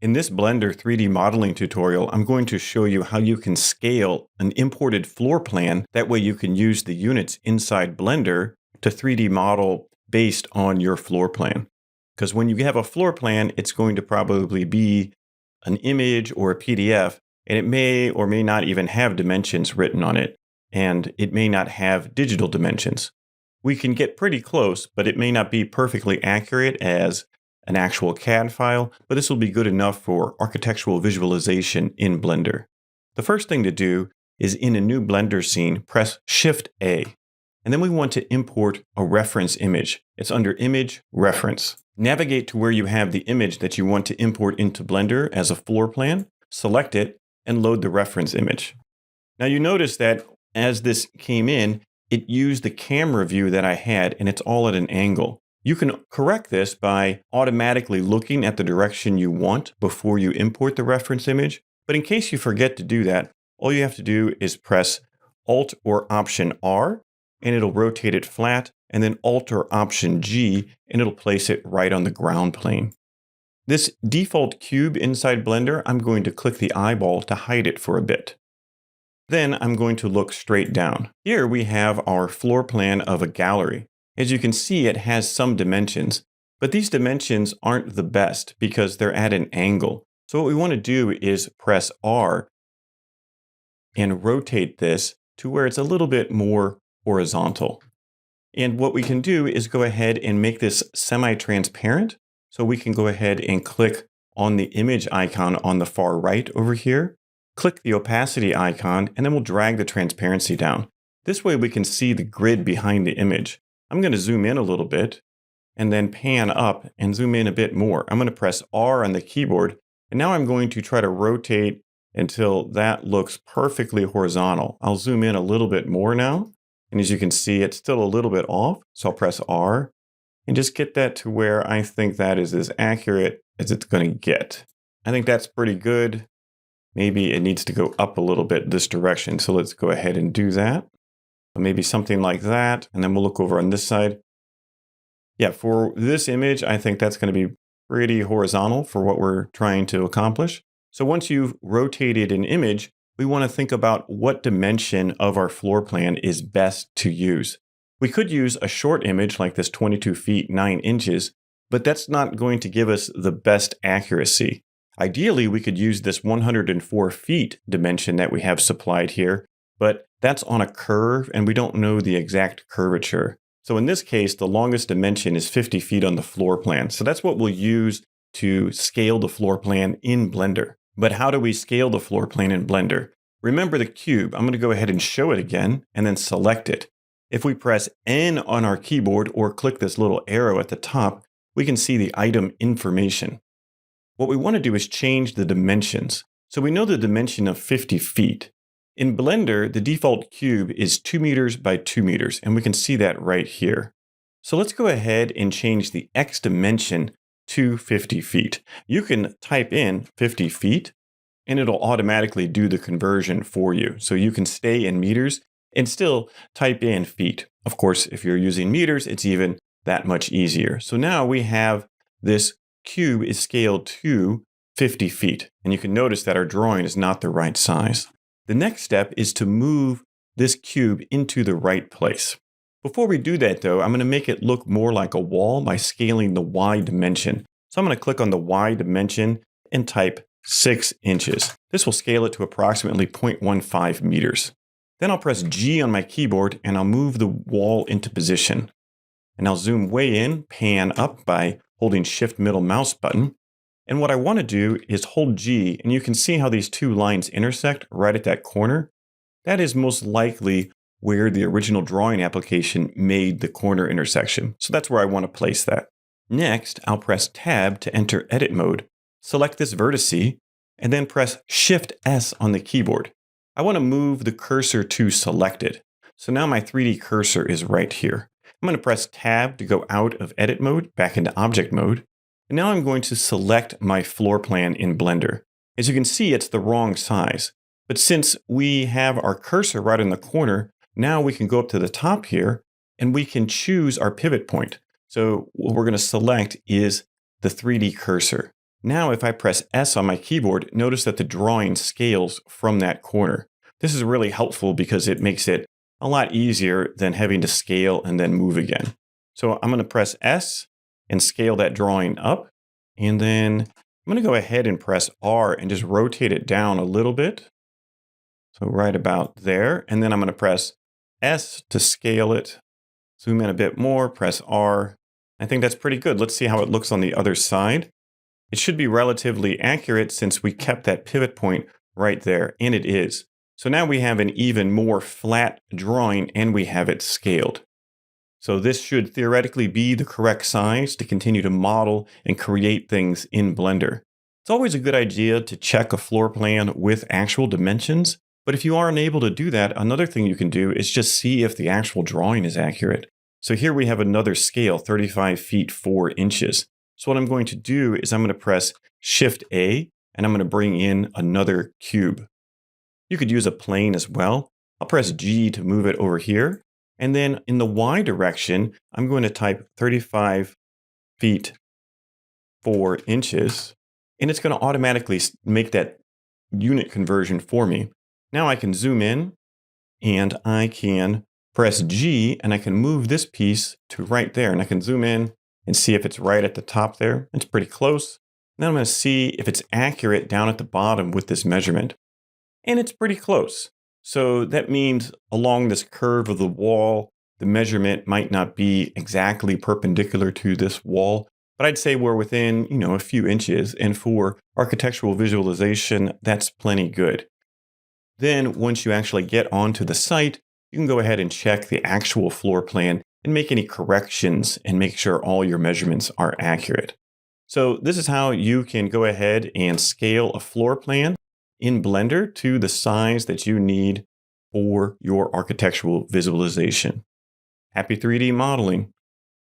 In this Blender 3D modeling tutorial, I'm going to show you how you can scale an imported floor plan. That way you can use the units inside Blender to 3D model based on your floor plan. Because when you have a floor plan, it's going to probably be an image or a PDF, and it may or may not even have dimensions written on it, and it may not have digital dimensions. We can get pretty close, but it may not be perfectly accurate as an actual CAD file, but this will be good enough for architectural visualization in Blender. The first thing to do is in a new Blender scene, press Shift-A, and then we want to import a reference image. It's under Image, Reference. Navigate to where you have the image that you want to import into Blender as a floor plan, select it, and load the reference image. Now you notice that as this came in, it used the camera view that I had, and it's all at an angle. You can correct this by automatically looking at the direction you want before you import the reference image. But in case you forget to do that, all you have to do is press Alt or Option R, and it'll rotate it flat, and then Alt or Option G, and it'll place it right on the ground plane. This default cube inside Blender, I'm going to click the eyeball to hide it for a bit. Then I'm going to look straight down. Here we have our floor plan of a gallery. As you can see, it has some dimensions, but these dimensions aren't the best because they're at an angle. So what we want to do is press R and rotate this to where it's a little bit more horizontal. And what we can do is go ahead and make this semi-transparent. So we can go ahead and click on the image icon on the far right over here, click the opacity icon, and then we'll drag the transparency down. This way we can see the grid behind the image. I'm going to zoom in a little bit and then pan up and zoom in a bit more. I'm going to press R on the keyboard, and now I'm going to try to rotate until that looks perfectly horizontal. I'll zoom in a little bit more now, and as you can see, it's still a little bit off, so I'll press R and just get that to where I think that is as accurate as it's going to get. I think that's pretty good. Maybe it needs to go up a little bit this direction, so let's go ahead and do that. Maybe something like that, and then we'll look over on this side. Yeah, for this image, I think that's going to be pretty horizontal for what we're trying to accomplish. So once you've rotated an image, we want to think about what dimension of our floor plan is best to use. We could use a short image like this 22 feet 9 inches, but that's not going to give us the best accuracy. Ideally, we could use this 104 feet dimension that we have supplied here, but that's on a curve and we don't know the exact curvature. So in this case, the longest dimension is 50 feet on the floor plan. So that's what we'll use to scale the floor plan in Blender. But how do we scale the floor plan in Blender? Remember the cube. I'm going to go ahead and show it again and then select it. If we press N on our keyboard or click this little arrow at the top, we can see the item information. What we want to do is change the dimensions. So we know the dimension of 50 feet. In Blender, the default cube is 2 meters by 2 meters, and we can see that right here. So let's go ahead and change the X dimension to 50 feet. You can type in 50 feet, and it'll automatically do the conversion for you. So you can stay in meters and still type in feet. Of course, if you're using meters, it's even that much easier. So now we have this cube is scaled to 50 feet, and you can notice that our drawing is not the right size. The next step is to move this cube into the right place. Before we do that though, I'm going to make it look more like a wall by scaling the Y dimension. So I'm going to click on the Y dimension and type 6 inches. This will scale it to approximately 0.15 meters. Then I'll press G on my keyboard and I'll move the wall into position. And I'll zoom way in, pan up by holding Shift middle mouse button. And what I want to do is hold G, and you can see how these two lines intersect right at that corner. That is most likely where the original drawing application made the corner intersection. So that's where I want to place that. Next, I'll press Tab to enter edit mode, select this vertice, and then press Shift S on the keyboard. I want to move the cursor to selected. So now my 3D cursor is right here. I'm going to press Tab to go out of edit mode, back into object mode. And now I'm going to select my floor plan in Blender. As you can see, it's the wrong size. But since we have our cursor right in the corner, now we can go up to the top here and we can choose our pivot point. So what we're going to select is the 3D cursor. Now, if I press S on my keyboard, notice that the drawing scales from that corner. This is really helpful because it makes it a lot easier than having to scale and then move again. So I'm going to press S and scale that drawing up. And then I'm going to go ahead and press R and just rotate it down a little bit. So right about there. And then I'm going to press S to scale it. Zoom in a bit more, press R. I think that's pretty good. Let's see how it looks on the other side. It should be relatively accurate since we kept that pivot point right there, and it is. So now we have an even more flat drawing and we have it scaled. So this should theoretically be the correct size to continue to model and create things in Blender. It's always a good idea to check a floor plan with actual dimensions, but if you aren't able to do that, another thing you can do is just see if the actual drawing is accurate. So here we have another scale, 35 feet 4 inches. So what I'm going to do is I'm going to press Shift A and I'm going to bring in another cube. You could use a plane as well. I'll press G to move it over here. And then in the Y direction, I'm going to type 35 feet 4 inches. And it's going to automatically make that unit conversion for me. Now I can zoom in and I can press G and I can move this piece to right there. And I can zoom in and see if it's right at the top there. It's pretty close. Then I'm going to see if it's accurate down at the bottom with this measurement. And it's pretty close. So that means along this curve of the wall, the measurement might not be exactly perpendicular to this wall, but I'd say we're within, a few inches. And for architectural visualization, that's plenty good. Then once you actually get onto the site, you can go ahead and check the actual floor plan and make any corrections and make sure all your measurements are accurate. So this is how you can go ahead and scale a floor plan in Blender to the size that you need for your architectural visualization. Happy 3D modeling!